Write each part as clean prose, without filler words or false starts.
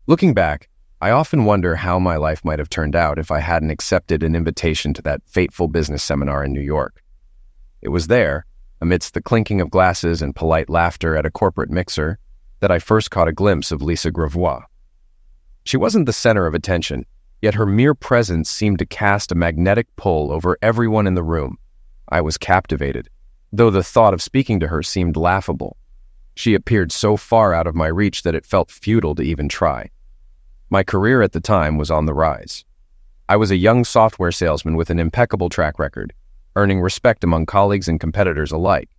Looking back, I often wonder how my life might have turned out if I hadn't accepted an invitation to that fateful business seminar in New York. It was there, amidst the clinking of glasses and polite laughter at a corporate mixer, that I first caught a glimpse of Lisa Gravois. She wasn't the center of attention, yet her mere presence seemed to cast a magnetic pull over everyone in the room. I was captivated, though the thought of speaking to her seemed laughable. She appeared so far out of my reach that it felt futile to even try. My career at the time was on the rise. I was a young software salesman with an impeccable track record, earning respect among colleagues and competitors alike.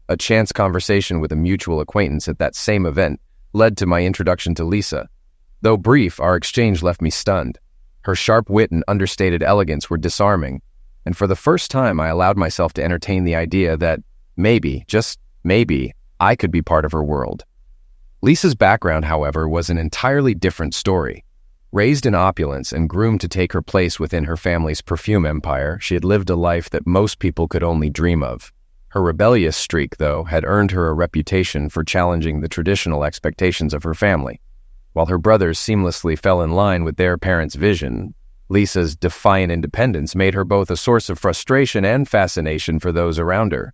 A chance conversation with a mutual acquaintance at that same event led to my introduction to Lisa. Though brief, our exchange left me stunned. Her sharp wit and understated elegance were disarming, and for the first time I allowed myself to entertain the idea that maybe, just maybe, I could be part of her world. Lisa's background, however, was an entirely different story. Raised in opulence and groomed to take her place within her family's perfume empire, she had lived a life that most people could only dream of. Her rebellious streak, though, had earned her a reputation for challenging the traditional expectations of her family. While her brothers seamlessly fell in line with their parents' vision, Lisa's defiant independence made her both a source of frustration and fascination for those around her.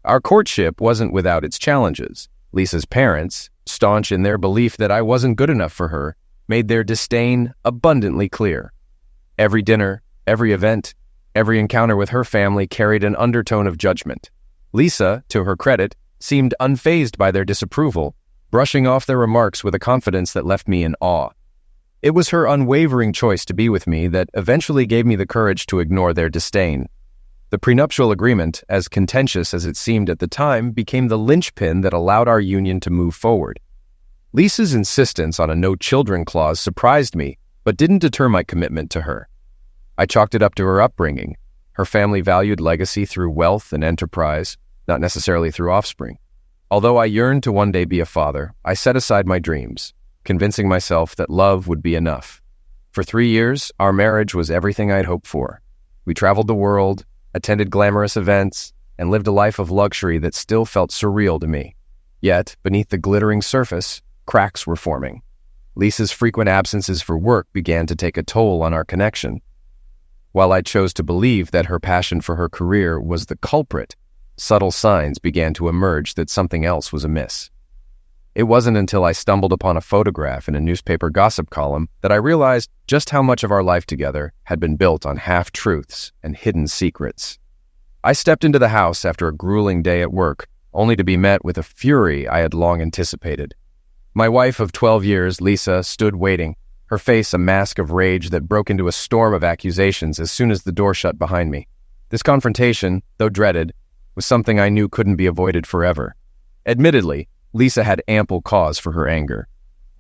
Our courtship wasn't without its challenges. Lisa's parents, staunch in their belief that I wasn't good enough for her, made their disdain abundantly clear. Every dinner, every event, every encounter with her family carried an undertone of judgment. Lisa, to her credit, seemed unfazed by their disapproval, brushing off their remarks with a confidence that left me in awe. It was her unwavering choice to be with me that eventually gave me the courage to ignore their disdain. The prenuptial agreement, as contentious as it seemed at the time, became the linchpin that allowed our union to move forward. Lisa's insistence on a no-children clause surprised me, but didn't deter my commitment to her. I chalked it up to her upbringing. Her family valued legacy through wealth and enterprise, not necessarily through offspring. Although I yearned to one day be a father, I set aside my dreams, convincing myself that love would be enough. For 3 years, our marriage was everything I'd hoped for. We traveled the world, attended glamorous events, and lived a life of luxury that still felt surreal to me. Yet, beneath the glittering surface, cracks were forming. Lisa's frequent absences for work began to take a toll on our connection. While I chose to believe that her passion for her career was the culprit, subtle signs began to emerge that something else was amiss. It wasn't until I stumbled upon a photograph in a newspaper gossip column that I realized just how much of our life together had been built on half-truths and hidden secrets. I stepped into the house after a grueling day at work, only to be met with a fury I had long anticipated. My wife of 12 years, Lisa, stood waiting, her face a mask of rage that broke into a storm of accusations as soon as the door shut behind me. This confrontation, though dreaded, was something I knew couldn't be avoided forever. Admittedly, Lisa had ample cause for her anger.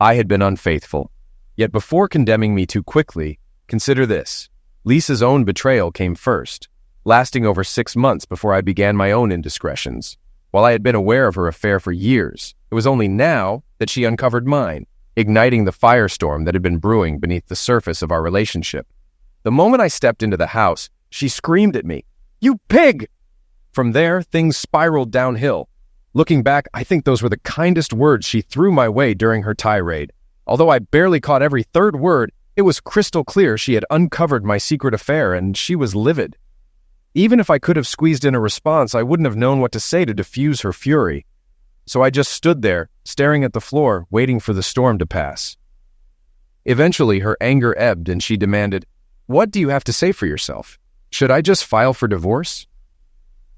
I had been unfaithful. Yet before condemning me too quickly, consider this. Lisa's own betrayal came first, lasting over 6 months before I began my own indiscretions. While I had been aware of her affair for years, it was only now that she uncovered mine, igniting the firestorm that had been brewing beneath the surface of our relationship. The moment I stepped into the house, she screamed at me, "You pig!" From there, things spiraled downhill. Looking back, I think those were the kindest words she threw my way during her tirade. Although I barely caught every third word, it was crystal clear she had uncovered my secret affair, and she was livid. Even if I could have squeezed in a response, I wouldn't have known what to say to diffuse her fury. So I just stood there, staring at the floor, waiting for the storm to pass. Eventually, her anger ebbed, and she demanded, "What do you have to say for yourself? Should I just file for divorce?"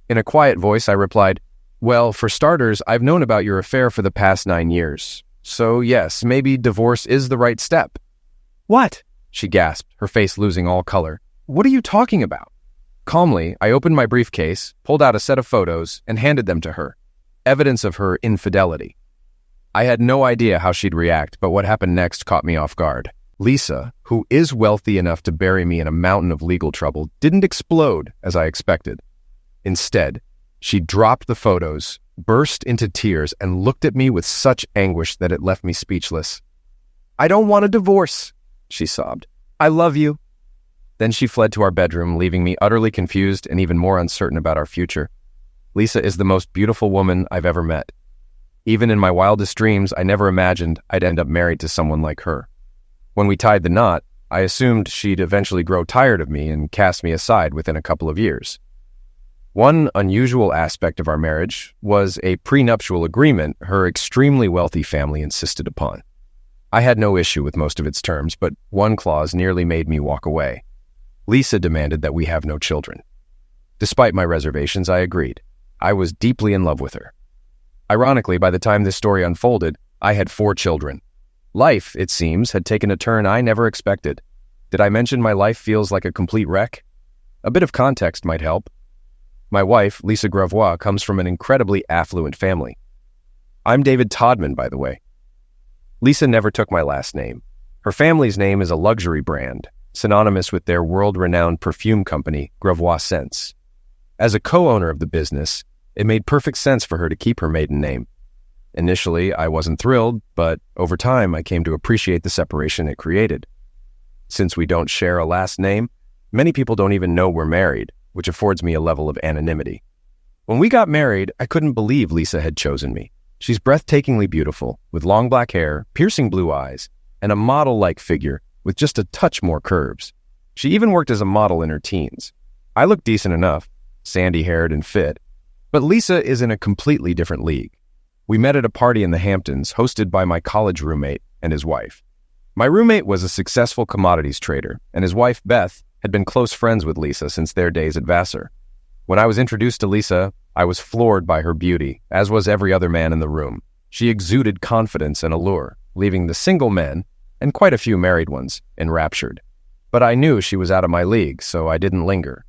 In a quiet voice, I replied, "Well, for starters, I've known about your affair for the past 9 years. So yes, maybe divorce is the right step." "What?" she gasped, her face losing all color. "What are you talking about?" Calmly, I opened my briefcase, pulled out a set of photos, and handed them to her. Evidence of her infidelity. I had no idea how she'd react, but what happened next caught me off guard. Lisa, who is wealthy enough to bury me in a mountain of legal trouble, didn't explode as I expected. Instead, she dropped the photos, burst into tears, and looked at me with such anguish that it left me speechless. "I don't want a divorce," she sobbed. "I love you." Then she fled to our bedroom, leaving me utterly confused and even more uncertain about our future. Lisa is the most beautiful woman I've ever met. Even in my wildest dreams, I never imagined I'd end up married to someone like her. When we tied the knot, I assumed she'd eventually grow tired of me and cast me aside within a couple of years. One unusual aspect of our marriage was a prenuptial agreement her extremely wealthy family insisted upon. I had no issue with most of its terms, but one clause nearly made me walk away. Lisa demanded that we have no children. Despite my reservations, I agreed. I was deeply in love with her. Ironically, by the time this story unfolded, I had 4 children. Life, it seems, had taken a turn I never expected. Did I mention my life feels like a complete wreck? A bit of context might help. My wife, Lisa Gravois, comes from an incredibly affluent family. I'm David Todman, by the way. Lisa never took my last name. Her family's name is a luxury brand, synonymous with their world-renowned perfume company, Gravois Scents. As a co-owner of the business, it made perfect sense for her to keep her maiden name. Initially, I wasn't thrilled, but over time, I came to appreciate the separation it created. Since we don't share a last name, many people don't even know we're married, which affords me a level of anonymity. When we got married, I couldn't believe Lisa had chosen me. She's breathtakingly beautiful, with long black hair, piercing blue eyes, and a model-like figure with just a touch more curves. She even worked as a model in her teens. I look decent enough, sandy-haired and fit, but Lisa is in a completely different league. We met at a party in the Hamptons, hosted by my college roommate and his wife. My roommate was a successful commodities trader, and his wife, Beth, had been close friends with Lisa since their days at Vassar. When I was introduced to Lisa, I was floored by her beauty, as was every other man in the room. She exuded confidence and allure, leaving the single men, and quite a few married ones, enraptured. But I knew she was out of my league, so I didn't linger.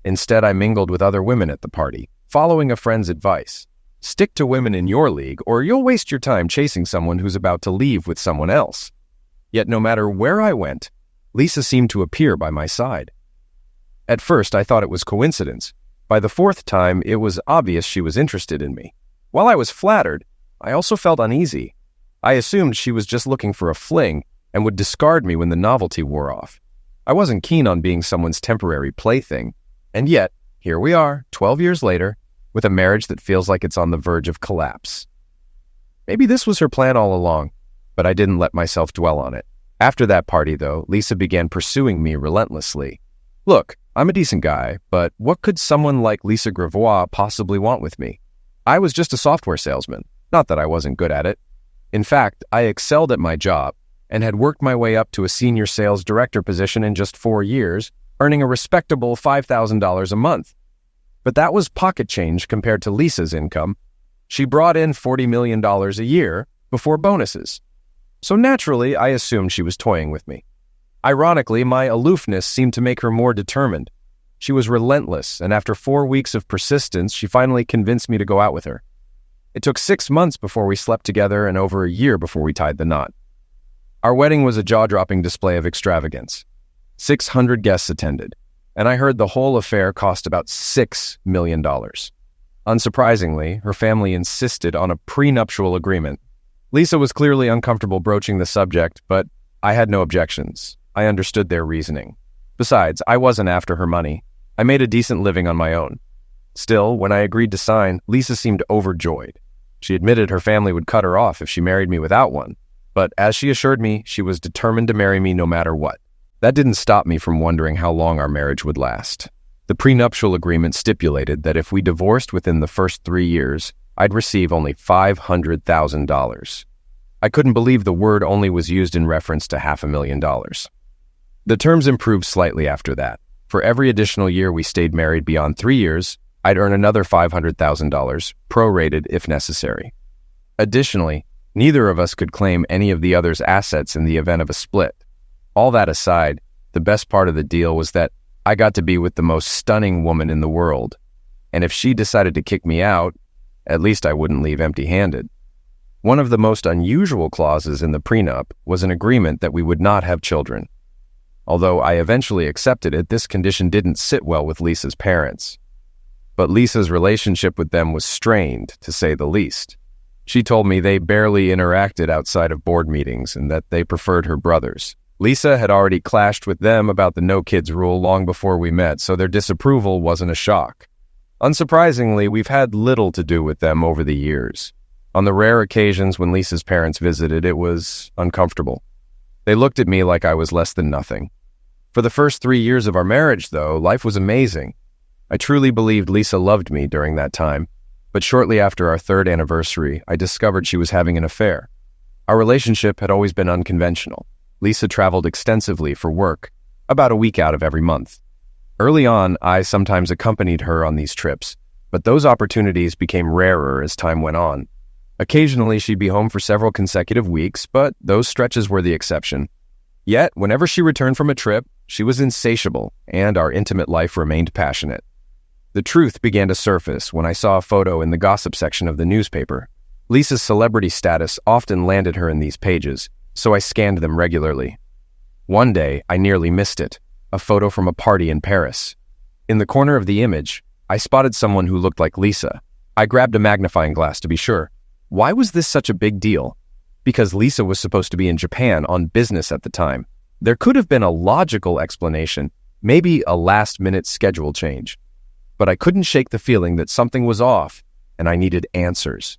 Instead, I mingled with other women at the party, following a friend's advice. Stick to women in your league, or you'll waste your time chasing someone who's about to leave with someone else. Yet no matter where I went, Lisa seemed to appear by my side. At first, I thought it was coincidence. By the 4th time, it was obvious she was interested in me. While I was flattered, I also felt uneasy. I assumed she was just looking for a fling and would discard me when the novelty wore off. I wasn't keen on being someone's temporary plaything, and yet, here we are, 12 years later, with a marriage that feels like it's on the verge of collapse. Maybe this was her plan all along, but I didn't let myself dwell on it. After that party, though, Lisa began pursuing me relentlessly. Look, I'm a decent guy, but what could someone like Lisa Gravois possibly want with me? I was just a software salesman, not that I wasn't good at it. In fact, I excelled at my job and had worked my way up to a senior sales director position in just 4 years, earning a respectable $5,000 a month. But that was pocket change compared to Lisa's income. She brought in $40 million a year before bonuses. So naturally, I assumed she was toying with me. Ironically, my aloofness seemed to make her more determined. She was relentless, and after 4 weeks of persistence, she finally convinced me to go out with her. It took 6 months before we slept together and over a year before we tied the knot. Our wedding was a jaw-dropping display of extravagance. 600 guests attended, and I heard the whole affair cost about $6 million. Unsurprisingly, her family insisted on a prenuptial agreement. Lisa was clearly uncomfortable broaching the subject, but I had no objections. I understood their reasoning. Besides, I wasn't after her money. I made a decent living on my own. Still, when I agreed to sign, Lisa seemed overjoyed. She admitted her family would cut her off if she married me without one, but as she assured me, she was determined to marry me no matter what. That didn't stop me from wondering how long our marriage would last. The prenuptial agreement stipulated that if we divorced within the first 3 years, I'd receive only $500,000. I couldn't believe the word only was used in reference to $500,000. The terms improved slightly after that. For every additional year we stayed married beyond 3 years, I'd earn another $500,000, prorated if necessary. Additionally, neither of us could claim any of the other's assets in the event of a split. All that aside, the best part of the deal was that I got to be with the most stunning woman in the world, and if she decided to kick me out, at least I wouldn't leave empty-handed. One of the most unusual clauses in the prenup was an agreement that we would not have children. Although I eventually accepted it, this condition didn't sit well with Lisa's parents. But Lisa's relationship with them was strained, to say the least. She told me they barely interacted outside of board meetings and that they preferred her brothers. Lisa had already clashed with them about the no-kids rule long before we met, so their disapproval wasn't a shock. Unsurprisingly, we've had little to do with them over the years. On the rare occasions when Lisa's parents visited, it was uncomfortable. They looked at me like I was less than nothing. For the first 3 years of our marriage, though, life was amazing. I truly believed Lisa loved me during that time, but shortly after our 3rd anniversary, I discovered she was having an affair. Our relationship had always been unconventional. Lisa traveled extensively for work, about a week out of every month. Early on, I sometimes accompanied her on these trips, but those opportunities became rarer as time went on. Occasionally, she'd be home for several consecutive weeks, but those stretches were the exception. Yet, whenever she returned from a trip, she was insatiable, and our intimate life remained passionate. The truth began to surface when I saw a photo in the gossip section of the newspaper. Lisa's celebrity status often landed her in these pages, so I scanned them regularly. One day, I nearly missed it, a photo from a party in Paris. In the corner of the image, I spotted someone who looked like Lisa. I grabbed a magnifying glass to be sure. Why was this such a big deal? Because Lisa was supposed to be in Japan on business at the time. There could have been a logical explanation, maybe a last-minute schedule change. But I couldn't shake the feeling that something was off, and I needed answers.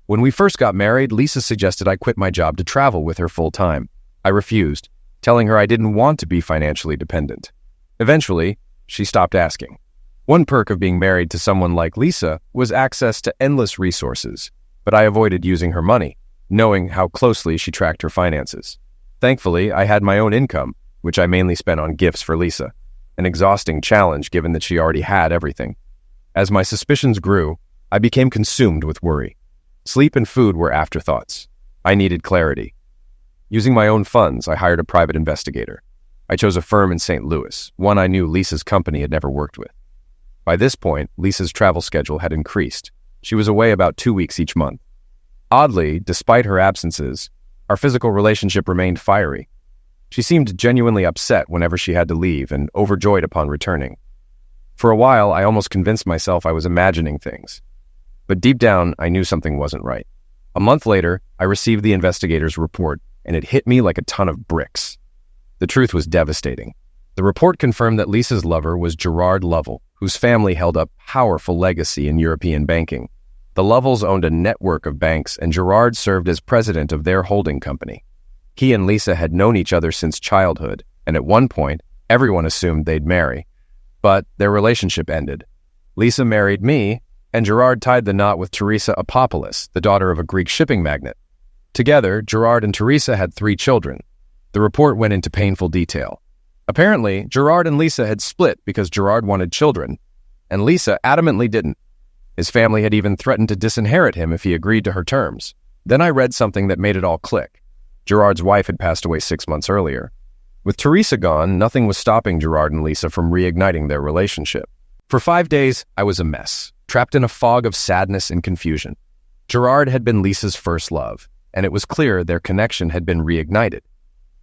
When we first got married, Lisa suggested I quit my job to travel with her full-time. I refused, telling her I didn't want to be financially dependent. Eventually, she stopped asking. One perk of being married to someone like Lisa was access to endless resources, but I avoided using her money, knowing how closely she tracked her finances. Thankfully, I had my own income, which I mainly spent on gifts for Lisa, an exhausting challenge given that she already had everything. As my suspicions grew, I became consumed with worry. Sleep and food were afterthoughts. I needed clarity. Using my own funds, I hired a private investigator. I chose a firm in St. Louis, one I knew Lisa's company had never worked with. By this point, Lisa's travel schedule had increased. She was away about 2 weeks each month. Oddly, despite her absences, our physical relationship remained fiery. She seemed genuinely upset whenever she had to leave and overjoyed upon returning. For a while, I almost convinced myself I was imagining things. But deep down, I knew something wasn't right. A month later, I received the investigator's report, and it hit me like a ton of bricks. The truth was devastating. The report confirmed that Lisa's lover was Gerard Lovell, whose family held a powerful legacy in European banking. The Lovells owned a network of banks, and Gerard served as president of their holding company. He and Lisa had known each other since childhood, and at one point, everyone assumed they'd marry. But their relationship ended. Lisa married me, and Gerard tied the knot with Teresa Apopoulos, the daughter of a Greek shipping magnate. Together, Gerard and Teresa had 3 children. The report went into painful detail. Apparently, Gerard and Lisa had split because Gerard wanted children, and Lisa adamantly didn't. His family had even threatened to disinherit him if he agreed to her terms. Then I read something that made it all click. Gerard's wife had passed away 6 months earlier. With Teresa gone, nothing was stopping Gerard and Lisa from reigniting their relationship. For 5 days, I was a mess, trapped in a fog of sadness and confusion. Gerard had been Lisa's first love, and it was clear their connection had been reignited.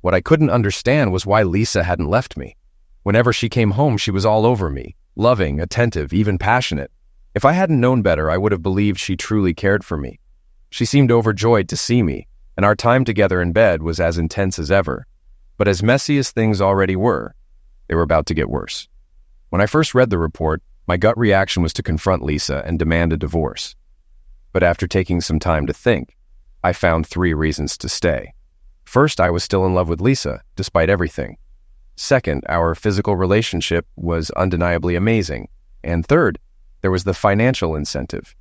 What I couldn't understand was why Lisa hadn't left me. Whenever she came home, she was all over me, loving, attentive, even passionate. If I hadn't known better, I would have believed she truly cared for me. She seemed overjoyed to see me, and our time together in bed was as intense as ever. But as messy as things already were, they were about to get worse. When I first read the report, my gut reaction was to confront Lisa and demand a divorce. But after taking some time to think, I found 3 reasons to stay. First, I was still in love with Lisa, despite everything. Second, our physical relationship was undeniably amazing. And third, there was the financial incentive.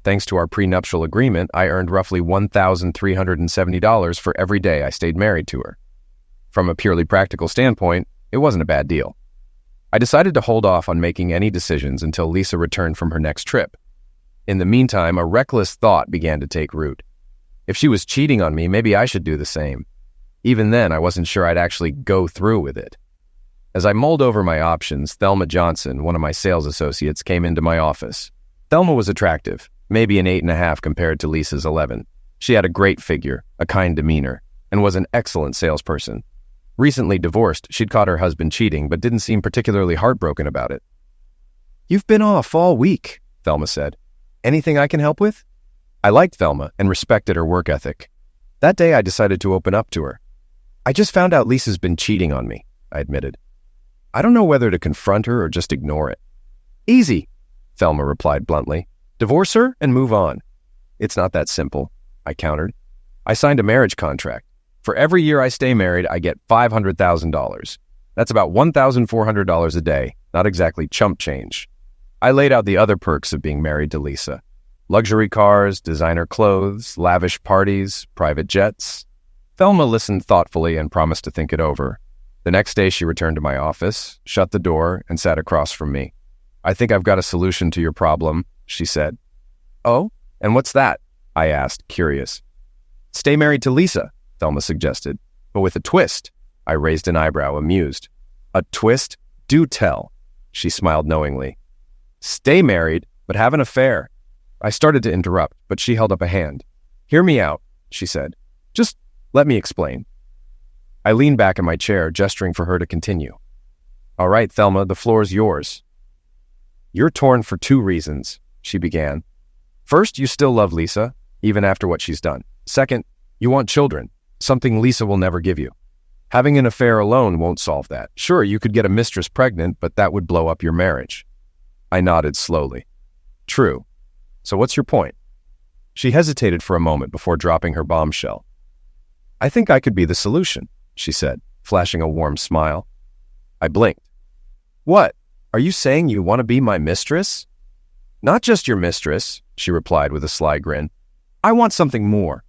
Thanks to our prenuptial agreement, I earned roughly $1,370 for every day I stayed married to her. From a purely practical standpoint, it wasn't a bad deal. I decided to hold off on making any decisions until Lisa returned from her next trip. In the meantime, a reckless thought began to take root. If she was cheating on me, maybe I should do the same. Even then, I wasn't sure I'd actually go through with it. As I mulled over my options, Thelma Johnson, one of my sales associates, came into my office. Thelma was attractive, maybe an 8.5 compared to Lisa's 11. She had a great figure, a kind demeanor, and was an excellent salesperson. Recently divorced, she'd caught her husband cheating, but didn't seem particularly heartbroken about it. "You've been off all week," Thelma said. "Anything I can help with?" I liked Thelma and respected her work ethic. That day, I decided to open up to her. "I just found out Lisa's been cheating on me," I admitted. I don't know whether to confront her or just ignore it. "Easy," Thelma replied bluntly. "Divorce her and move on." "It's not that simple," I countered. "I signed a marriage contract. For every year I stay married, I get $500,000. That's about $1,400 a day, not exactly chump change. I laid out the other perks of being married to Lisa. Luxury cars, designer clothes, lavish parties, private jets. Thelma listened thoughtfully and promised to think it over. The next day she returned to my office, shut the door, and sat across from me. "I think I've got a solution to your problem," she said. "Oh? And what's that?" I asked, curious. "Stay married to Lisa," Thelma suggested, "but with a twist." I raised an eyebrow, amused. "A twist? Do tell." She smiled knowingly. "Stay married, but have an affair." I started to interrupt, but she held up a hand. "Hear me out," she said. "Just let me explain." I leaned back in my chair, gesturing for her to continue. "All right, Thelma, the floor is yours." "You're torn for 2 reasons," she began. "First, you still love Lisa, even after what she's done. Second, you want children, something Lisa will never give you. Having an affair alone won't solve that. Sure, you could get a mistress pregnant, but that would blow up your marriage." I nodded slowly. "True. So what's your point?" She hesitated for a moment before dropping her bombshell. "I think I could be the solution," she said, flashing a warm smile. I blinked. "What? Are you saying you want to be my mistress?" "Not just your mistress," she replied with a sly grin. "I want something more."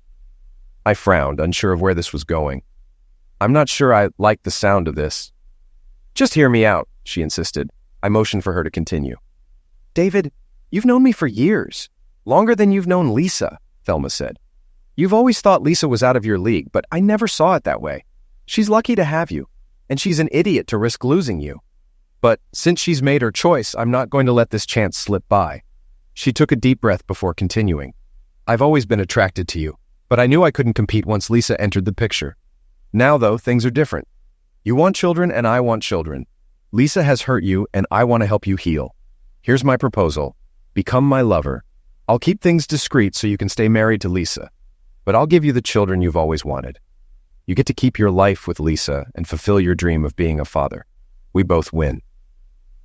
I frowned, unsure of where this was going. "I'm not sure I like the sound of this." "Just hear me out," she insisted. I motioned for her to continue. "David, you've known me for years. Longer than you've known Lisa," Thelma said. "You've always thought Lisa was out of your league, but I never saw it that way. She's lucky to have you, and she's an idiot to risk losing you. But since she's made her choice, I'm not going to let this chance slip by." She took a deep breath before continuing. "I've always been attracted to you, but I knew I couldn't compete once Lisa entered the picture. Now, though, things are different. You want children, and I want children. Lisa has hurt you, and I want to help you heal. Here's my proposal. Become my lover. I'll keep things discreet so you can stay married to Lisa, but I'll give you the children you've always wanted. You get to keep your life with Lisa and fulfill your dream of being a father. We both win."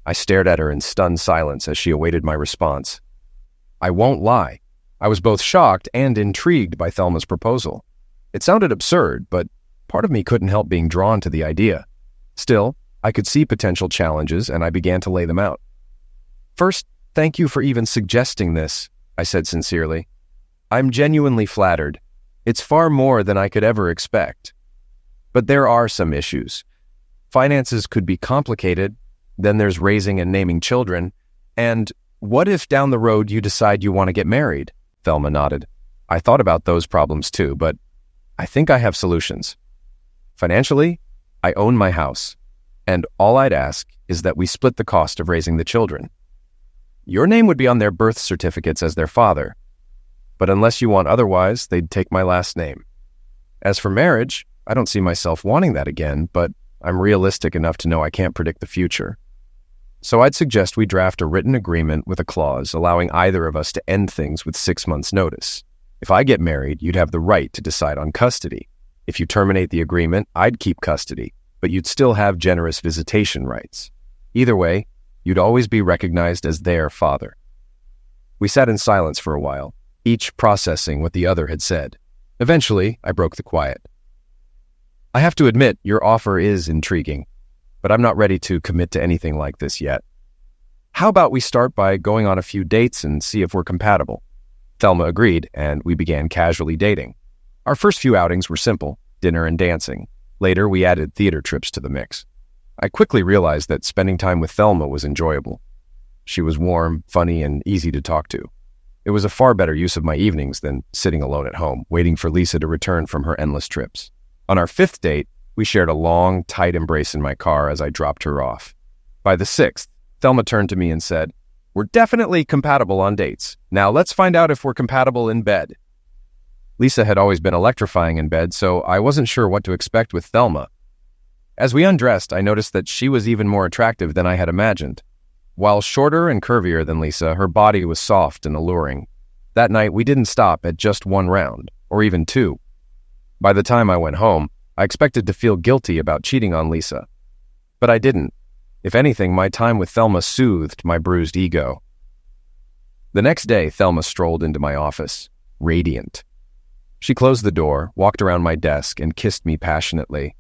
I stared at her in stunned silence as she awaited my response. I won't lie. I was both shocked and intrigued by Thelma's proposal. It sounded absurd, but part of me couldn't help being drawn to the idea. Still, I could see potential challenges, and I began to lay them out. "First, thank you for even suggesting this," I said sincerely. "I'm genuinely flattered. It's far more than I could ever expect. But there are some issues. Finances could be complicated. Then there's raising and naming children. And what if down the road you decide you want to get married?" Thelma nodded. "I thought about those problems too, but I think I have solutions. Financially, I own my house, and all I'd ask is that we split the cost of raising the children. Your name would be on their birth certificates as their father, but unless you want otherwise, they'd take my last name. As for marriage, I don't see myself wanting that again, but I'm realistic enough to know I can't predict the future. So I'd suggest we draft a written agreement with a clause allowing either of us to end things with 6 months' notice. If I get married, you'd have the right to decide on custody. If you terminate the agreement, I'd keep custody, but you'd still have generous visitation rights. Either way, you'd always be recognized as their father." We sat in silence for a while, each processing what the other had said. Eventually, I broke the quiet. "I have to admit, your offer is intriguing, but I'm not ready to commit to anything like this yet. How about we start by going on a few dates and see if we're compatible?" Thelma agreed, and we began casually dating. Our first few outings were simple, dinner and dancing. Later, we added theater trips to the mix. I quickly realized that spending time with Thelma was enjoyable. She was warm, funny, and easy to talk to. It was a far better use of my evenings than sitting alone at home, waiting for Lisa to return from her endless trips. On our 5th date, we shared a long, tight embrace in my car as I dropped her off. By the 6th, Thelma turned to me and said, "We're definitely compatible on dates. Now let's find out if we're compatible in bed." Lisa had always been electrifying in bed, so I wasn't sure what to expect with Thelma. As we undressed, I noticed that she was even more attractive than I had imagined. While shorter and curvier than Lisa, her body was soft and alluring. That night, we didn't stop at just 1 round, or even 2. By the time I went home, I expected to feel guilty about cheating on Lisa. But I didn't. If anything, my time with Thelma soothed my bruised ego. The next day, Thelma strolled into my office, radiant. She closed the door, walked around my desk, and kissed me passionately.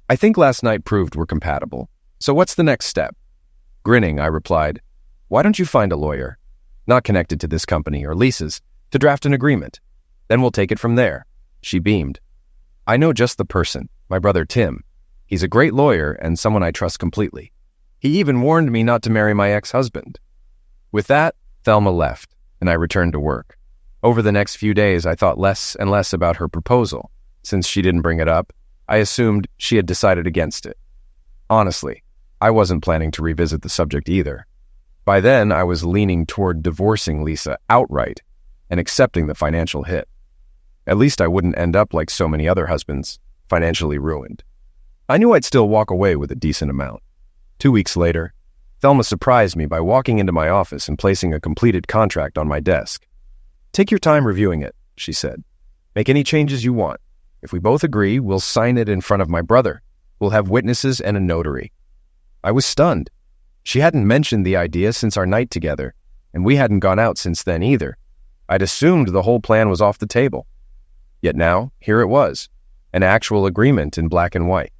I think last night proved we're compatible. So what's the next step? Grinning, I replied, why don't you find a lawyer, not connected to this company or leases, to draft an agreement? Then we'll take it from there. She beamed. I know just the person, my brother Tim. He's a great lawyer and someone I trust completely. He even warned me not to marry my ex-husband. With that, Thelma left, and I returned to work. Over the next few days, I thought less and less about her proposal. Since she didn't bring it up, I assumed she had decided against it. Honestly, I wasn't planning to revisit the subject either. By then, I was leaning toward divorcing Lisa outright and accepting the financial hit. At least I wouldn't end up like so many other husbands, financially ruined. I knew I'd still walk away with a decent amount. 2 weeks later, Thelma surprised me by walking into my office and placing a completed contract on my desk. Take your time reviewing it, she said. Make any changes you want. If we both agree, we'll sign it in front of my brother. We'll have witnesses and a notary. I was stunned. She hadn't mentioned the idea since our night together, and we hadn't gone out since then either. I'd assumed the whole plan was off the table. Yet now, here it was, an actual agreement in black and white.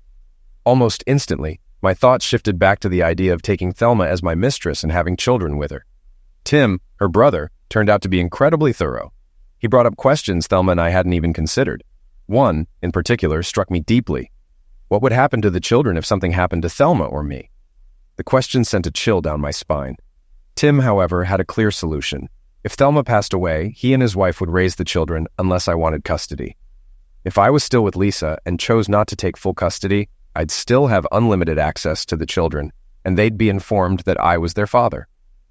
Almost instantly, my thoughts shifted back to the idea of taking Thelma as my mistress and having children with her. Tim, her brother, turned out to be incredibly thorough. He brought up questions Thelma and I hadn't even considered. One, in particular, struck me deeply. What would happen to the children if something happened to Thelma or me? The question sent a chill down my spine. Tim, however, had a clear solution. If Thelma passed away, he and his wife would raise the children unless I wanted custody. If I was still with Lisa and chose not to take full custody, I'd still have unlimited access to the children, and they'd be informed that I was their father.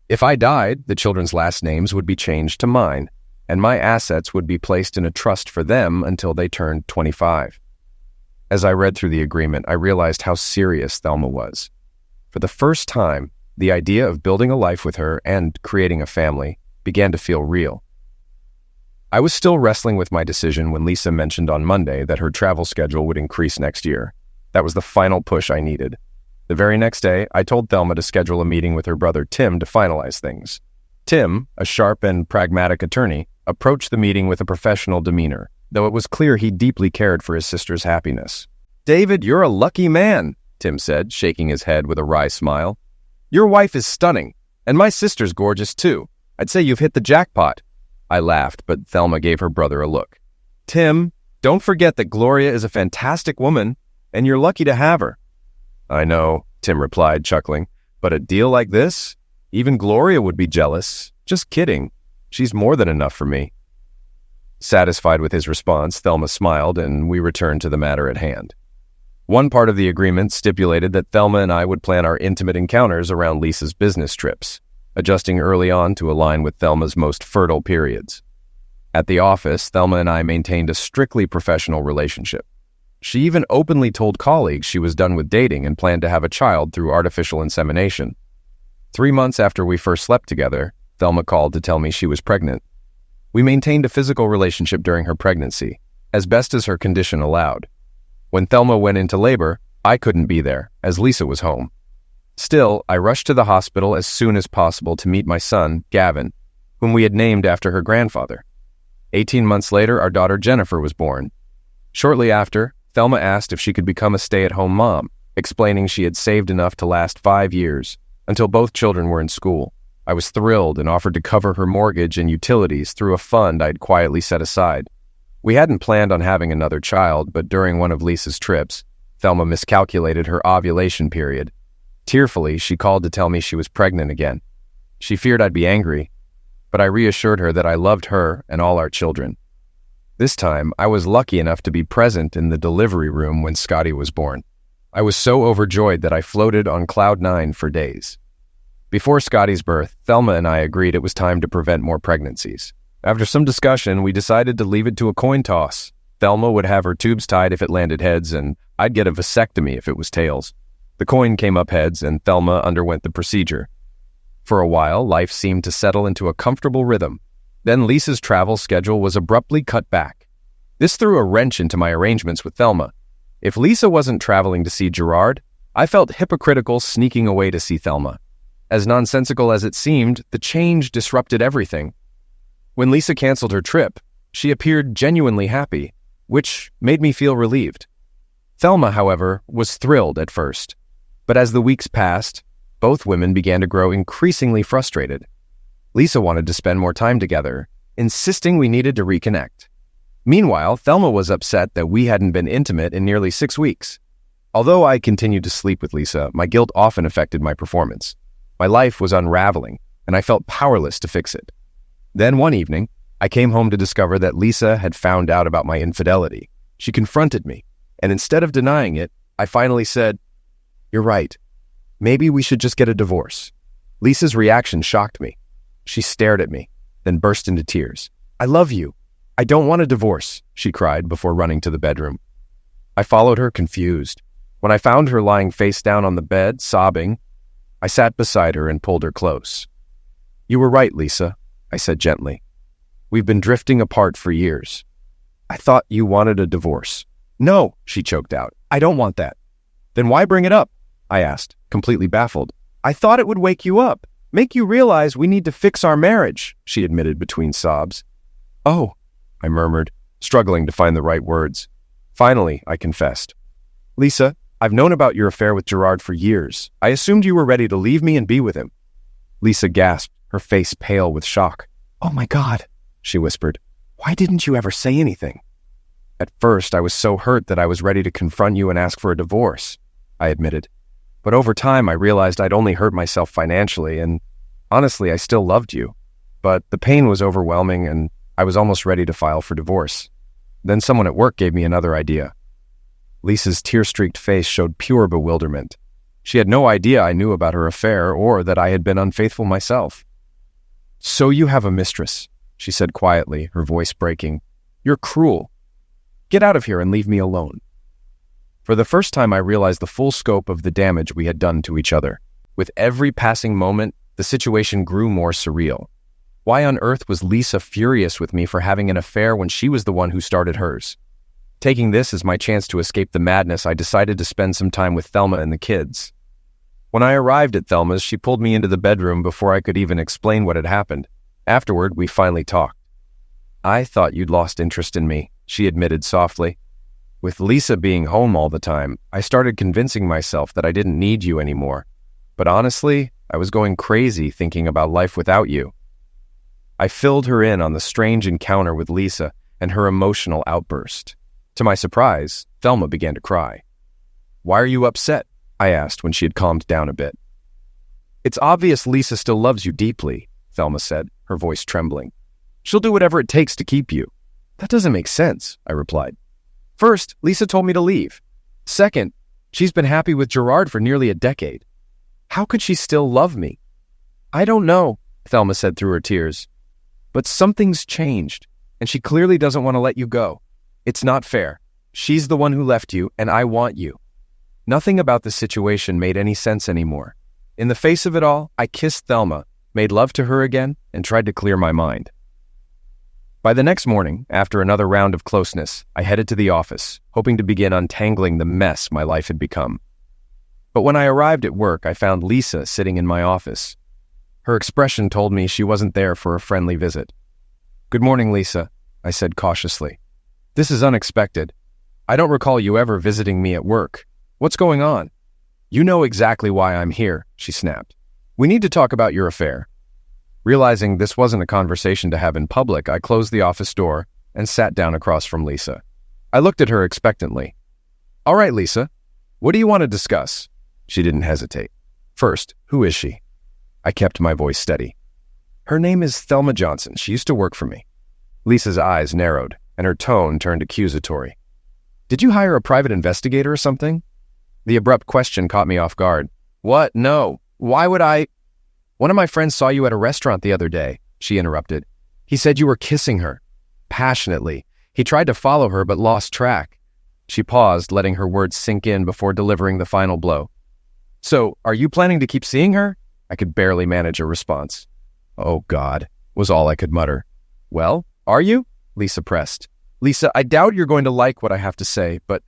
If I died, the children's last names would be changed to mine, and my assets would be placed in a trust for them until they turned 25. As I read through the agreement, I realized how serious Thelma was. For the first time, the idea of building a life with her and creating a family began to feel real. I was still wrestling with my decision when Lisa mentioned on Monday that her travel schedule would increase next year. That was the final push I needed. The very next day, I told Thelma to schedule a meeting with her brother Tim to finalize things. Tim, a sharp and pragmatic attorney, approached the meeting with a professional demeanor, though it was clear he deeply cared for his sister's happiness. "David, you're a lucky man," Tim said, shaking his head with a wry smile. "Your wife is stunning, and my sister's gorgeous too. I'd say you've hit the jackpot." I laughed, but Thelma gave her brother a look. "Tim, don't forget that Gloria is a fantastic woman, and you're lucky to have her." "I know," Tim replied, chuckling, "but a deal like this? Even Gloria would be jealous. Just kidding. She's more than enough for me." Satisfied with his response, Thelma smiled, and we returned to the matter at hand. One part of the agreement stipulated that Thelma and I would plan our intimate encounters around Lisa's business trips, adjusting early on to align with Thelma's most fertile periods. At the office, Thelma and I maintained a strictly professional relationship. She even openly told colleagues she was done with dating and planned to have a child through artificial insemination. 3 months after we first slept together, Thelma called to tell me she was pregnant. We maintained a physical relationship during her pregnancy, as best as her condition allowed. When Thelma went into labor, I couldn't be there, as Lisa was home. Still, I rushed to the hospital as soon as possible to meet my son, Gavin, whom we had named after her grandfather. 18 months later, our daughter Jennifer was born. Shortly after, Thelma asked if she could become a stay-at-home mom, explaining she had saved enough to last 5 years, until both children were in school. I was thrilled and offered to cover her mortgage and utilities through a fund I'd quietly set aside. We hadn't planned on having another child, but during one of Lisa's trips, Thelma miscalculated her ovulation period. Tearfully, she called to tell me she was pregnant again. She feared I'd be angry, but I reassured her that I loved her and all our children. This time, I was lucky enough to be present in the delivery room when Scotty was born. I was so overjoyed that I floated on cloud 9 for days. Before Scotty's birth, Thelma and I agreed it was time to prevent more pregnancies. After some discussion, we decided to leave it to a coin toss. Thelma would have her tubes tied if it landed heads, and I'd get a vasectomy if it was tails. The coin came up heads, and Thelma underwent the procedure. For a while, life seemed to settle into a comfortable rhythm. Then Lisa's travel schedule was abruptly cut back. This threw a wrench into my arrangements with Thelma. If Lisa wasn't traveling to see Gerard, I felt hypocritical sneaking away to see Thelma. As nonsensical as it seemed, the change disrupted everything. When Lisa canceled her trip, She appeared genuinely happy, which made me feel relieved. Thelma, however, was thrilled at first. But as the weeks passed, both women began to grow increasingly frustrated. Lisa wanted to spend more time together, insisting we needed to reconnect. Meanwhile, Thelma was upset that we hadn't been intimate in nearly 6 weeks. Although I continued to sleep with Lisa, my guilt often affected my performance. My life was unraveling, and I felt powerless to fix it. Then one evening, I came home to discover that Lisa had found out about my infidelity. She confronted me, and instead of denying it, I finally said, "You're right. Maybe we should just get a divorce." Lisa's reaction shocked me. She stared at me, then burst into tears. "I love you. I don't want a divorce," she cried before running to the bedroom. I followed her, confused. When I found her lying face down on the bed, sobbing, I sat beside her and pulled her close. "You were right, Lisa," I said gently. "We've been drifting apart for years. I thought you wanted a divorce." "No," she choked out. "I don't want that." "Then why bring it up?" I asked, completely baffled. "I thought it would wake you up, make you realize we need to fix our marriage," she admitted between sobs. "Oh," I murmured, struggling to find the right words. Finally, I confessed. "Lisa, I've known about your affair with Gerard for years. I assumed you were ready to leave me and be with him." Lisa gasped, her face pale with shock. "Oh my God," she whispered. "Why didn't you ever say anything?" "At first, I was so hurt that I was ready to confront you and ask for a divorce," I admitted. "But over time, I realized I'd only hurt myself financially, and honestly, I still loved you. But the pain was overwhelming, and I was almost ready to file for divorce. Then someone at work gave me another idea." Lisa's tear-streaked face showed pure bewilderment. She had no idea I knew about her affair or that I had been unfaithful myself. "So you have a mistress," she said quietly, her voice breaking. "You're cruel. Get out of here and leave me alone." For the first time, I realized the full scope of the damage we had done to each other. With every passing moment, the situation grew more surreal. Why on earth was Lisa furious with me for having an affair when she was the one who started hers? Taking this as my chance to escape the madness, I decided to spend some time with Thelma and the kids. When I arrived at Thelma's, she pulled me into the bedroom before I could even explain what had happened. Afterward, we finally talked. "I thought you'd lost interest in me," she admitted softly. "With Lisa being home all the time, I started convincing myself that I didn't need you anymore. But honestly, I was going crazy thinking about life without you." I filled her in on the strange encounter with Lisa and her emotional outburst. To my surprise, Thelma began to cry. "Why are you upset?" I asked when she had calmed down a bit. "It's obvious Lisa still loves you deeply," Thelma said, her voice trembling. "She'll do whatever it takes to keep you." "That doesn't make sense," I replied. "First, Lisa told me to leave. Second, she's been happy with Gerard for nearly a decade. How could she still love me?" "I don't know," Thelma said through her tears. "But something's changed, and she clearly doesn't want to let you go. It's not fair. She's the one who left you, and I want you." Nothing about the situation made any sense anymore. In the face of it all, I kissed Thelma, made love to her again, and tried to clear my mind. By the next morning, after another round of closeness, I headed to the office, hoping to begin untangling the mess my life had become. But when I arrived at work, I found Lisa sitting in my office. Her expression told me she wasn't there for a friendly visit. "Good morning, Lisa," I said cautiously. "This is unexpected. I don't recall you ever visiting me at work. What's going on?" "You know exactly why I'm here," she snapped. "We need to talk about your affair." Realizing this wasn't a conversation to have in public, I closed the office door and sat down across from Lisa. I looked at her expectantly. "All right, Lisa, what do you want to discuss?" She didn't hesitate. "First, who is she?" I kept my voice steady. "Her name is Thelma Johnson. She used to work for me." Lisa's eyes narrowed, and her tone turned accusatory. "Did you hire a private investigator or something?" The abrupt question caught me off guard. "What? No. Why would I—" "One of my friends saw you at a restaurant the other day," she interrupted. "He said you were kissing her. Passionately. He tried to follow her but lost track." She paused, letting her words sink in before delivering the final blow. "So, are you planning to keep seeing her?" I could barely manage a response. "Oh, God," was all I could mutter. "Well, are you?" Lisa pressed. "Lisa, I doubt you're going to like what I have to say, but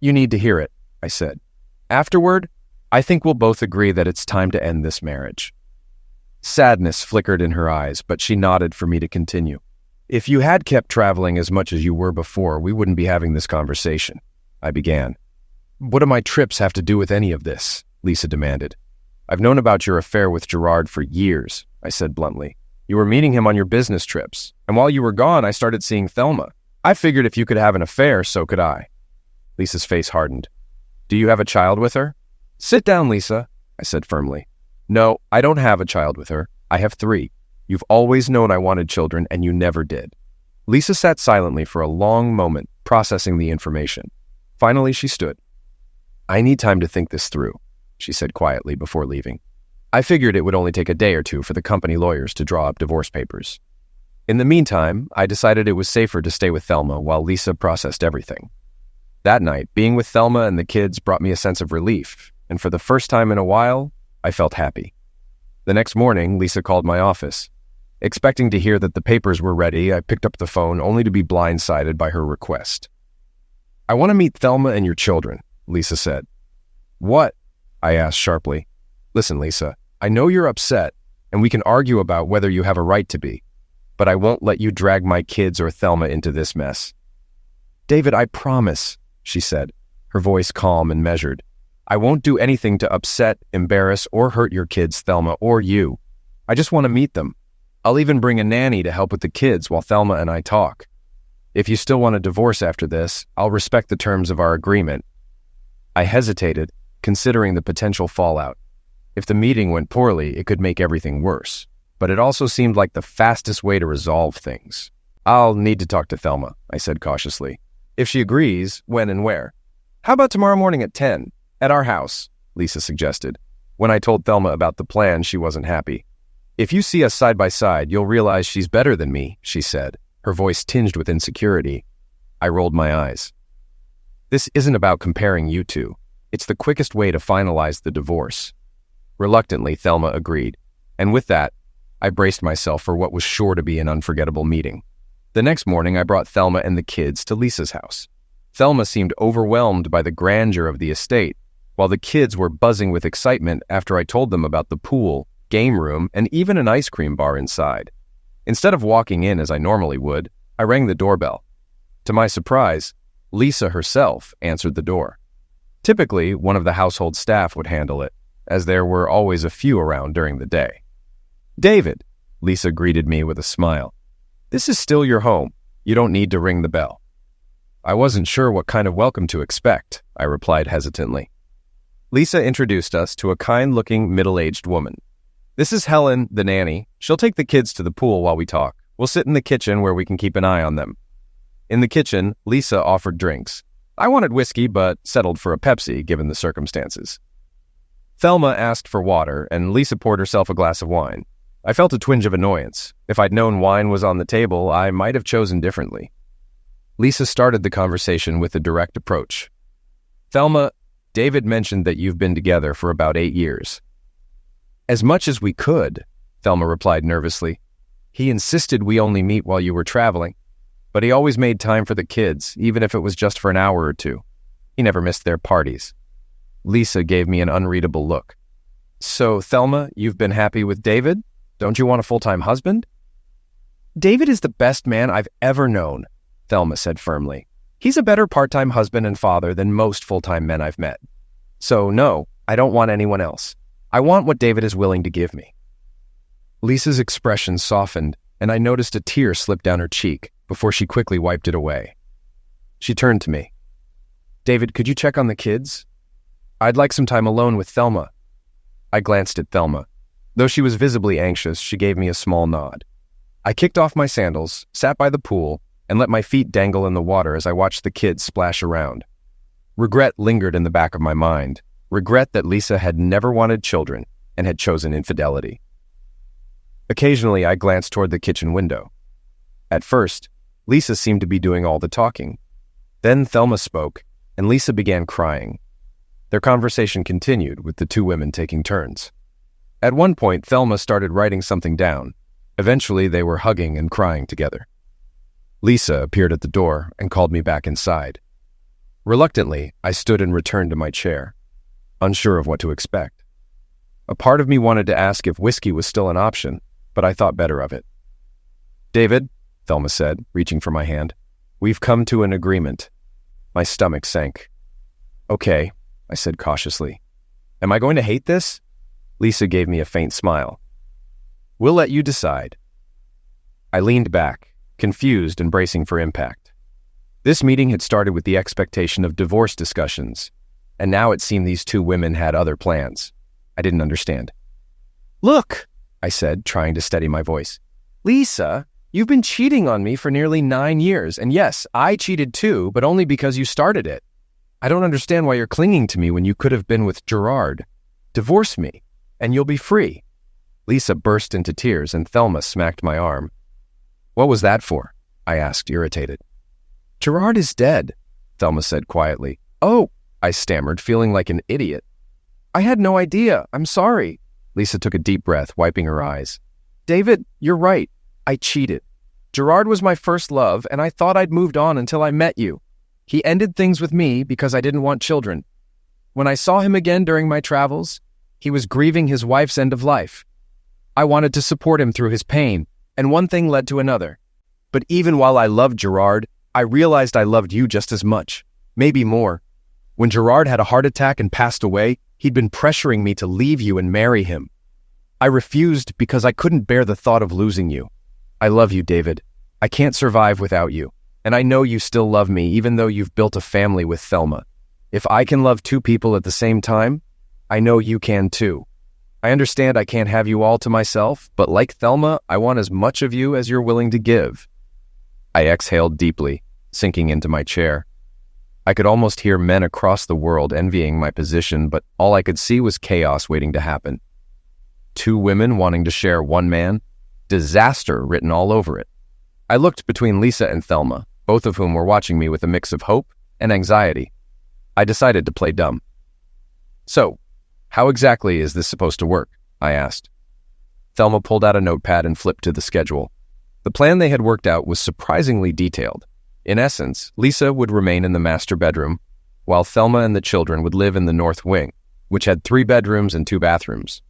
you need to hear it," I said. "Afterward, I think we'll both agree that it's time to end this marriage." Sadness flickered in her eyes, but she nodded for me to continue. If you had kept traveling as much as you were before, we wouldn't be having this conversation, I began. What do my trips have to do with any of this? Lisa demanded. I've known about your affair with Gerard for years, I said bluntly. You were meeting him on your business trips, and while you were gone, I started seeing Thelma. I figured if you could have an affair, so could I. Lisa's face hardened. Do you have a child with her? Sit down, Lisa, I said firmly. No, I don't have a child with her. I have 3. You've always known I wanted children, and you never did. Lisa sat silently for a long moment, processing the information. Finally, she stood. I need time to think this through, she said quietly before leaving. I figured it would only take a day or 2 for the company lawyers to draw up divorce papers. In the meantime, I decided it was safer to stay with Thelma while Lisa processed everything. That night, being with Thelma and the kids brought me a sense of relief, and for the first time in a while, I felt happy. The next morning, Lisa called my office. Expecting to hear that the papers were ready, I picked up the phone only to be blindsided by her request. I want to meet Thelma and your children, Lisa said. What? I asked sharply. Listen, Lisa, I know you're upset, and we can argue about whether you have a right to be, but I won't let you drag my kids or Thelma into this mess. David, I promise, she said, her voice calm and measured. I won't do anything to upset, embarrass, or hurt your kids, Thelma, or you. I just want to meet them. I'll even bring a nanny to help with the kids while Thelma and I talk. If you still want a divorce after this, I'll respect the terms of our agreement. I hesitated, considering the potential fallout. If the meeting went poorly, it could make everything worse. But it also seemed like the fastest way to resolve things. I'll need to talk to Thelma, I said cautiously. If she agrees, when and where? How about tomorrow morning at 10? At our house, Lisa suggested. When I told Thelma about the plan, she wasn't happy. If you see us side by side, you'll realize she's better than me, she said, her voice tinged with insecurity. I rolled my eyes. This isn't about comparing you two. It's the quickest way to finalize the divorce. Reluctantly, Thelma agreed, and with that, I braced myself for what was sure to be an unforgettable meeting. The next morning, I brought Thelma and the kids to Lisa's house. Thelma seemed overwhelmed by the grandeur of the estate, while the kids were buzzing with excitement after I told them about the pool, game room, and even an ice cream bar inside. Instead of walking in as I normally would, I rang the doorbell. To my surprise, Lisa herself answered the door. Typically, one of the household staff would handle it, as there were always a few around during the day. David, Lisa greeted me with a smile. This is still your home. You don't need to ring the bell. I wasn't sure what kind of welcome to expect, I replied hesitantly. Lisa introduced us to a kind-looking middle-aged woman. This is Helen, the nanny. She'll take the kids to the pool while we talk. We'll sit in the kitchen where we can keep an eye on them. In the kitchen, Lisa offered drinks. I wanted whiskey, but settled for a Pepsi, given the circumstances. Thelma asked for water, and Lisa poured herself a glass of wine. I felt a twinge of annoyance. If I'd known wine was on the table, I might have chosen differently. Lisa started the conversation with a direct approach. Thelma, David mentioned that you've been together for about 8 years. As much as we could, Thelma replied nervously. He insisted we only meet while you were traveling, but he always made time for the kids, even if it was just for an hour or 2. He never missed their parties. Lisa gave me an unreadable look. So, Thelma, you've been happy with David? Don't you want a full-time husband? David is the best man I've ever known, Thelma said firmly. He's a better part-time husband and father than most full-time men I've met. So, no, I don't want anyone else. I want what David is willing to give me. Lisa's expression softened, and I noticed a tear slip down her cheek before she quickly wiped it away. She turned to me. David, could you check on the kids? I'd like some time alone with Thelma. I glanced at Thelma. Though she was visibly anxious, she gave me a small nod. I kicked off my sandals, sat by the pool, and let my feet dangle in the water as I watched the kids splash around. Regret lingered in the back of my mind. Regret that Lisa had never wanted children and had chosen infidelity. Occasionally, I glanced toward the kitchen window. At first, Lisa seemed to be doing all the talking. Then Thelma spoke, and Lisa began crying. Their conversation continued, with the 2 women taking turns. At one point, Thelma started writing something down. Eventually, they were hugging and crying together. Lisa appeared at the door and called me back inside. Reluctantly, I stood and returned to my chair, unsure of what to expect. A part of me wanted to ask if whiskey was still an option, but I thought better of it. David, Thelma said, reaching for my hand. "We've come to an agreement." My stomach sank. "Okay," I said cautiously. "Am I going to hate this?" Lisa gave me a faint smile. "We'll let you decide." I leaned back, confused and bracing for impact. This meeting had started with the expectation of divorce discussions, and now it seemed these two women had other plans. I didn't understand. "Look," I said, trying to steady my voice. "Lisa, you've been cheating on me for nearly 9 years, and yes, I cheated too, but only because you started it. I don't understand why you're clinging to me when you could have been with Gerard. Divorce me, and you'll be free." Lisa burst into tears, and Thelma smacked my arm. "What was that for?" I asked, irritated. "Gerard is dead," Thelma said quietly. "Oh," I stammered, feeling like an idiot. "I had no idea. I'm sorry." Lisa took a deep breath, wiping her eyes. "David, you're right. I cheated. Gerard was my first love, and I thought I'd moved on until I met you. He ended things with me because I didn't want children. When I saw him again during my travels, he was grieving his wife's end of life. I wanted to support him through his pain, and one thing led to another. But even while I loved Gerard, I realized I loved you just as much, maybe more. When Gerard had a heart attack and passed away, he'd been pressuring me to leave you and marry him. I refused because I couldn't bear the thought of losing you. I love you, David. I can't survive without you. And I know you still love me, even though you've built a family with Thelma. If I can love two people at the same time, I know you can too. I understand I can't have you all to myself, but like Thelma, I want as much of you as you're willing to give." I exhaled deeply, sinking into my chair. I could almost hear men across the world envying my position, but all I could see was chaos waiting to happen. Two women wanting to share one man, disaster written all over it. I looked between Lisa and Thelma, both of whom were watching me with a mix of hope and anxiety. I decided to play dumb. "So, how exactly is this supposed to work?" I asked. Thelma pulled out a notepad and flipped to the schedule. The plan they had worked out was surprisingly detailed. In essence, Lisa would remain in the master bedroom, while Thelma and the children would live in the north wing, which had 3 bedrooms and 2 bathrooms.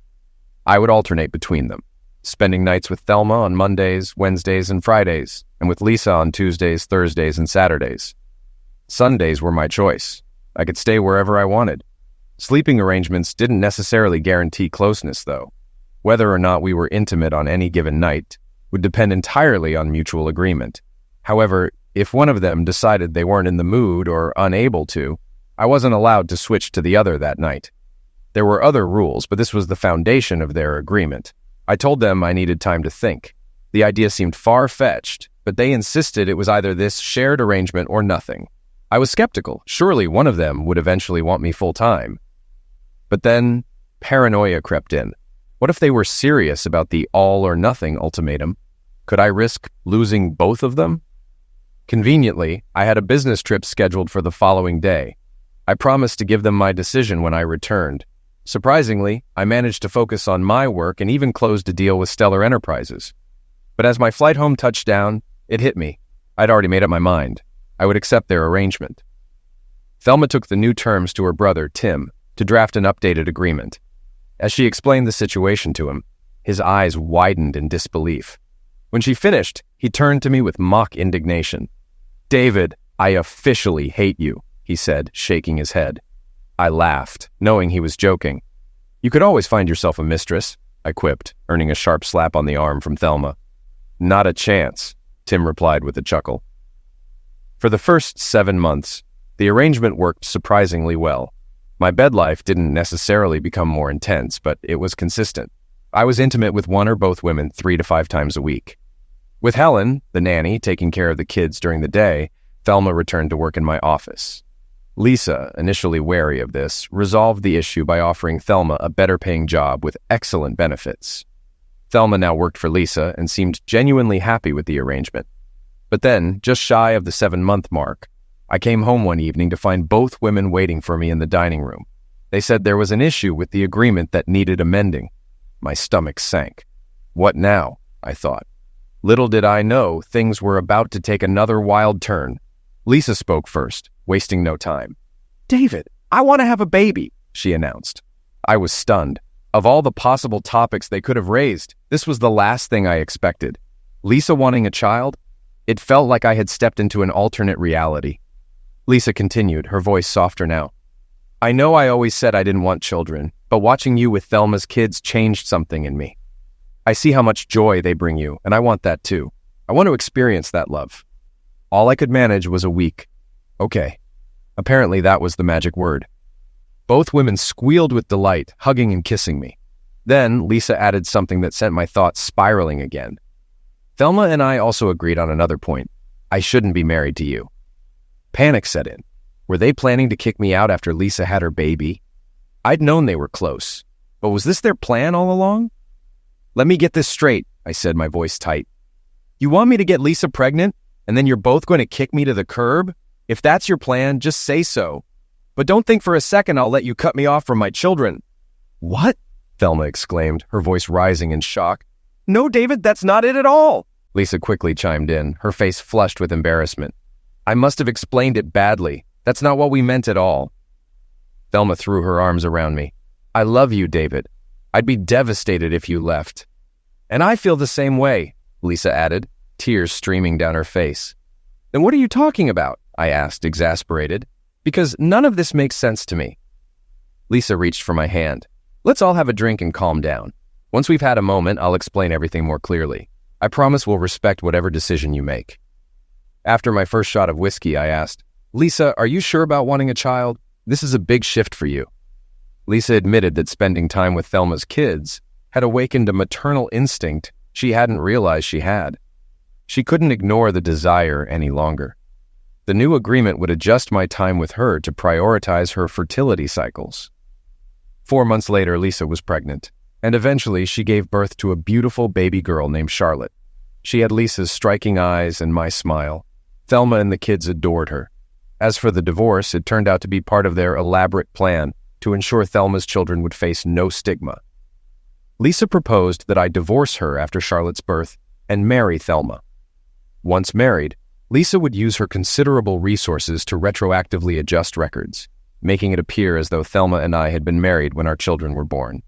I would alternate between them, spending nights with Thelma on Mondays, Wednesdays, and Fridays, and with Lisa on Tuesdays, Thursdays, and Saturdays. Sundays were my choice. I could stay wherever I wanted. Sleeping arrangements didn't necessarily guarantee closeness, though. Whether or not we were intimate on any given night would depend entirely on mutual agreement. However, if one of them decided they weren't in the mood or unable to, I wasn't allowed to switch to the other that night. There were other rules, but this was the foundation of their agreement. I told them I needed time to think. The idea seemed far-fetched, but they insisted it was either this shared arrangement or nothing. I was skeptical. Surely one of them would eventually want me full-time. But then paranoia crept in. What if they were serious about the all-or-nothing ultimatum? Could I risk losing both of them? Conveniently, I had a business trip scheduled for the following day. I promised to give them my decision when I returned. Surprisingly, I managed to focus on my work and even closed a deal with Stellar Enterprises. But as my flight home touched down, it hit me. I'd already made up my mind. I would accept their arrangement. Thelma took the new terms to her brother, Tim, to draft an updated agreement. As she explained the situation to him, his eyes widened in disbelief. When she finished, he turned to me with mock indignation. "David, I officially hate you," he said, shaking his head. I laughed, knowing he was joking. "You could always find yourself a mistress," I quipped, earning a sharp slap on the arm from Thelma. "Not a chance," Tim replied with a chuckle. For the first 7 months, the arrangement worked surprisingly well. My bed life didn't necessarily become more intense, but it was consistent. I was intimate with one or both women 3 to 5 times a week. With Helen, the nanny, taking care of the kids during the day, Thelma returned to work in my office. Lisa, initially wary of this, resolved the issue by offering Thelma a better-paying job with excellent benefits. Thelma now worked for Lisa and seemed genuinely happy with the arrangement. But then, just shy of the 7-month mark, I came home one evening to find both women waiting for me in the dining room. They said there was an issue with the agreement that needed amending. My stomach sank. What now? I thought. Little did I know things were about to take another wild turn. Lisa spoke first, wasting no time. "David, I want to have a baby," she announced. I was stunned. Of all the possible topics they could have raised, this was the last thing I expected. Lisa wanting a child? It felt like I had stepped into an alternate reality. Lisa continued, her voice softer now. I know I always said I didn't want children, but watching you with Thelma's kids changed something in me. I see how much joy they bring you, and I want that too. I want to experience that love. All I could manage was a week. Okay. Apparently that was the magic word. Both women squealed with delight, hugging and kissing me. Then Lisa added something that sent my thoughts spiraling again. Thelma and I also agreed on another point. I shouldn't be married to you. Panic set in. Were they planning to kick me out after Lisa had her baby? I'd known they were close, but was this their plan all along? Let me get this straight, I said, my voice tight. You want me to get Lisa pregnant, and then you're both going to kick me to the curb? If that's your plan, just say so. But don't think for a second I'll let you cut me off from my children. What? Thelma exclaimed, her voice rising in shock. No, David, that's not it at all. Lisa quickly chimed in, her face flushed with embarrassment. I must have explained it badly. That's not what we meant at all. Thelma threw her arms around me. I love you, David. I'd be devastated if you left. And I feel the same way, Lisa added, tears streaming down her face. Then what are you talking about? I asked, exasperated, because none of this makes sense to me. Lisa reached for my hand. Let's all have a drink and calm down. Once we've had a moment, I'll explain everything more clearly. I promise we'll respect whatever decision you make. After my first shot of whiskey, I asked, Lisa, are you sure about wanting a child? This is a big shift for you. Lisa admitted that spending time with Thelma's kids had awakened a maternal instinct she hadn't realized she had. She couldn't ignore the desire any longer. The new agreement would adjust my time with her to prioritize her fertility cycles. 4 months later, Lisa was pregnant, and eventually she gave birth to a beautiful baby girl named Charlotte. She had Lisa's striking eyes and my smile. Thelma and the kids adored her. As for the divorce, it turned out to be part of their elaborate plan to ensure Thelma's children would face no stigma. Lisa proposed that I divorce her after Charlotte's birth and marry Thelma. Once married, Lisa would use her considerable resources to retroactively adjust records, making it appear as though Thelma and I had been married when our children were born.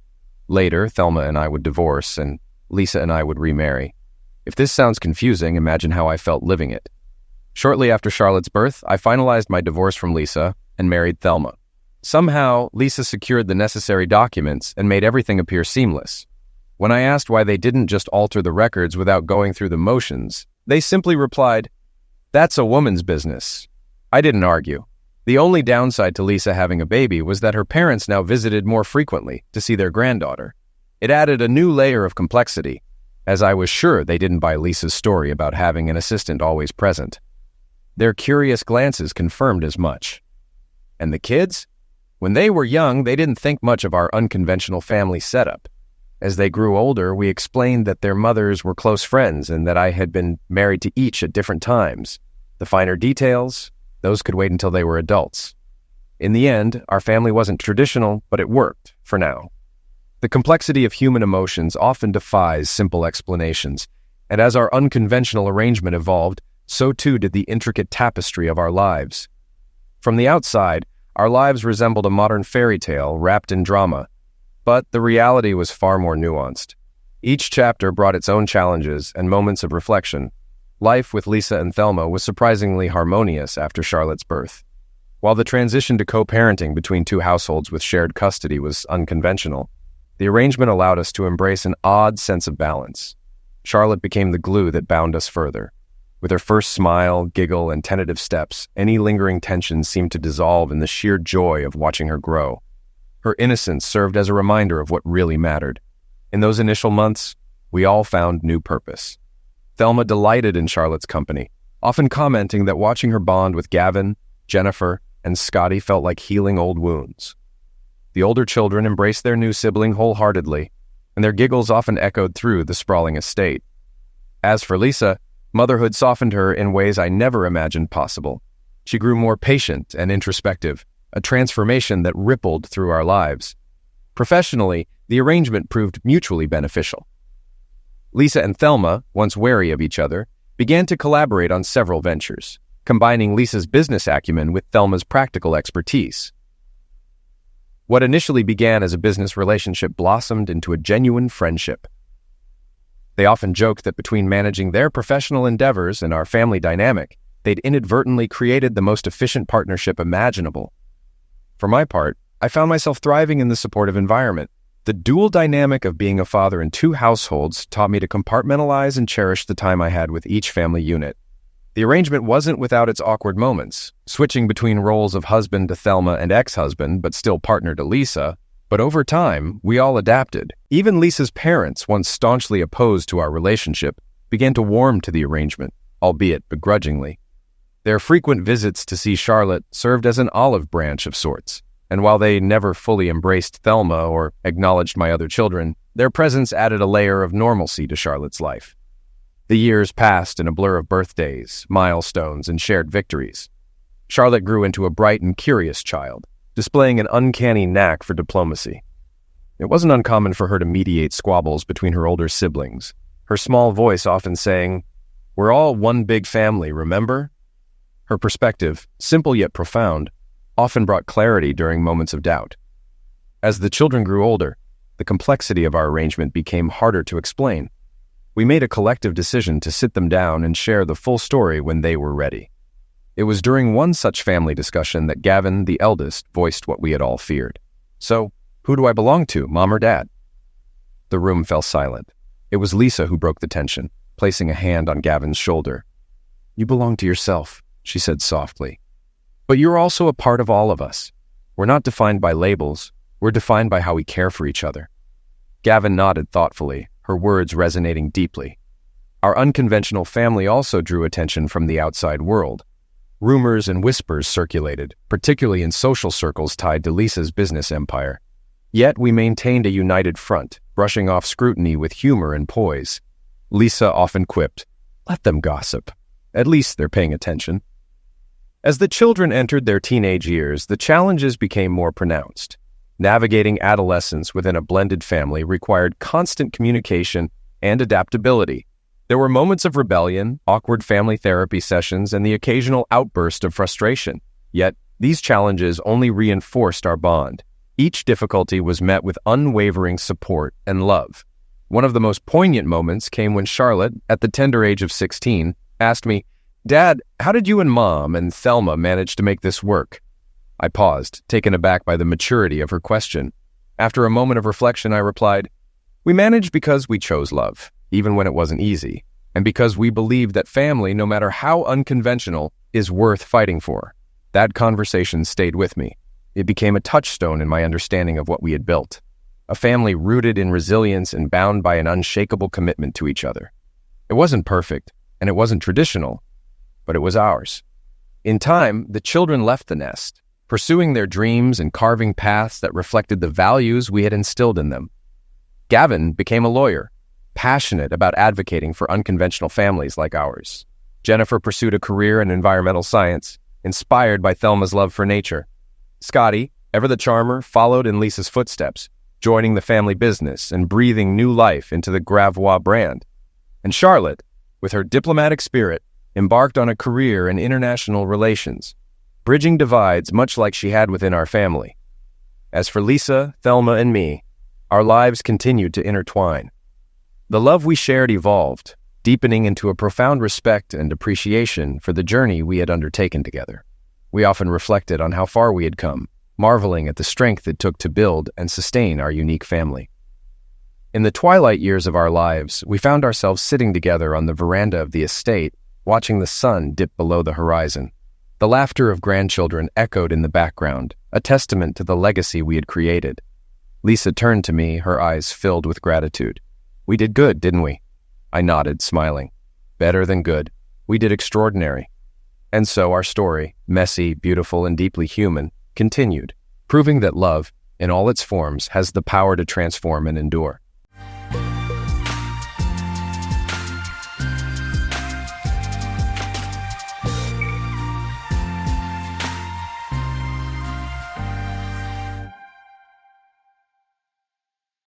Later, Thelma and I would divorce, and Lisa and I would remarry. If this sounds confusing, imagine how I felt living it. Shortly after Charlotte's birth, I finalized my divorce from Lisa and married Thelma. Somehow, Lisa secured the necessary documents and made everything appear seamless. When I asked why they didn't just alter the records without going through the motions, they simply replied, "That's a woman's business." I didn't argue. The only downside to Lisa having a baby was that her parents now visited more frequently to see their granddaughter. It added a new layer of complexity, as I was sure they didn't buy Lisa's story about having an assistant always present. Their curious glances confirmed as much. And the kids? When they were young, they didn't think much of our unconventional family setup. As they grew older, we explained that their mothers were close friends and that I had been married to each at different times. The finer details, those could wait until they were adults. In the end, our family wasn't traditional, but it worked, for now. The complexity of human emotions often defies simple explanations, and as our unconventional arrangement evolved, so too did the intricate tapestry of our lives. From the outside, our lives resembled a modern fairy tale wrapped in drama, but the reality was far more nuanced. Each chapter brought its own challenges and moments of reflection. Life with Lisa and Thelma was surprisingly harmonious after Charlotte's birth. While the transition to co-parenting between two households with shared custody was unconventional, the arrangement allowed us to embrace an odd sense of balance. Charlotte became the glue that bound us further. With her first smile, giggle, and tentative steps, any lingering tension seemed to dissolve in the sheer joy of watching her grow. Her innocence served as a reminder of what really mattered. In those initial months, we all found new purpose. Thelma delighted in Charlotte's company, often commenting that watching her bond with Gavin, Jennifer, and Scotty felt like healing old wounds. The older children embraced their new sibling wholeheartedly, and their giggles often echoed through the sprawling estate. As for Lisa, motherhood softened her in ways I never imagined possible. She grew more patient and introspective, a transformation that rippled through our lives. Professionally, the arrangement proved mutually beneficial. Lisa and Thelma, once wary of each other, began to collaborate on several ventures, combining Lisa's business acumen with Thelma's practical expertise. What initially began as a business relationship blossomed into a genuine friendship. They often joked that between managing their professional endeavors and our family dynamic, they'd inadvertently created the most efficient partnership imaginable. For my part, I found myself thriving in the supportive environment. The dual dynamic of being a father in two households taught me to compartmentalize and cherish the time I had with each family unit. The arrangement wasn't without its awkward moments, switching between roles of husband to Thelma and ex-husband, but still partner to Lisa. But over time, we all adapted. Even Lisa's parents, once staunchly opposed to our relationship, began to warm to the arrangement, albeit begrudgingly. Their frequent visits to see Charlotte served as an olive branch of sorts, and while they never fully embraced Thelma or acknowledged my other children, their presence added a layer of normalcy to Charlotte's life. The years passed in a blur of birthdays, milestones, and shared victories. Charlotte grew into a bright and curious child, displaying an uncanny knack for diplomacy. It wasn't uncommon for her to mediate squabbles between her older siblings, her small voice often saying, "We're all one big family, remember?" Her perspective, simple yet profound, often brought clarity during moments of doubt. As the children grew older, the complexity of our arrangement became harder to explain. We made a collective decision to sit them down and share the full story when they were ready. It was during one such family discussion that Gavin, the eldest, voiced what we had all feared. "So, who do I belong to, Mom or Dad?" The room fell silent. It was Lisa who broke the tension, placing a hand on Gavin's shoulder. "You belong to yourself," she said softly. "But you're also a part of all of us. We're not defined by labels. We're defined by how we care for each other." Gavin nodded thoughtfully, her words resonating deeply. Our unconventional family also drew attention from the outside world. Rumors and whispers circulated, particularly in social circles tied to Lisa's business empire. Yet we maintained a united front, brushing off scrutiny with humor and poise. Lisa often quipped, "Let them gossip. At least they're paying attention." As the children entered their teenage years, the challenges became more pronounced. Navigating adolescence within a blended family required constant communication and adaptability. There were moments of rebellion, awkward family therapy sessions, and the occasional outburst of frustration. Yet, these challenges only reinforced our bond. Each difficulty was met with unwavering support and love. One of the most poignant moments came when Charlotte, at the tender age of 16, asked me, "Dad, how did you and Mom and Thelma manage to make this work?" I paused, taken aback by the maturity of her question. After a moment of reflection, I replied, "We managed because we chose love, even when it wasn't easy, and because we believed that family, no matter how unconventional, is worth fighting for." That conversation stayed with me. It became a touchstone in my understanding of what we had built. A family rooted in resilience and bound by an unshakable commitment to each other. It wasn't perfect, and it wasn't traditional, but it was ours. In time, the children left the nest, pursuing their dreams and carving paths that reflected the values we had instilled in them. Gavin became a lawyer, passionate about advocating for unconventional families like ours. Jennifer pursued a career in environmental science, inspired by Thelma's love for nature. Scotty, ever the charmer, followed in Lisa's footsteps, joining the family business and breathing new life into the Gravois brand. And Charlotte, with her diplomatic spirit, embarked on a career in international relations, bridging divides much like she had within our family. As for Lisa, Thelma, and me, our lives continued to intertwine. The love we shared evolved, deepening into a profound respect and appreciation for the journey we had undertaken together. We often reflected on how far we had come, marveling at the strength it took to build and sustain our unique family. In the twilight years of our lives, we found ourselves sitting together on the veranda of the estate, watching the sun dip below the horizon. The laughter of grandchildren echoed in the background, a testament to the legacy we had created. Lisa turned to me, her eyes filled with gratitude. "We did good, didn't we?" I nodded, smiling. "Better than good. We did extraordinary." And so our story, messy, beautiful, and deeply human, continued, proving that love, in all its forms, has the power to transform and endure.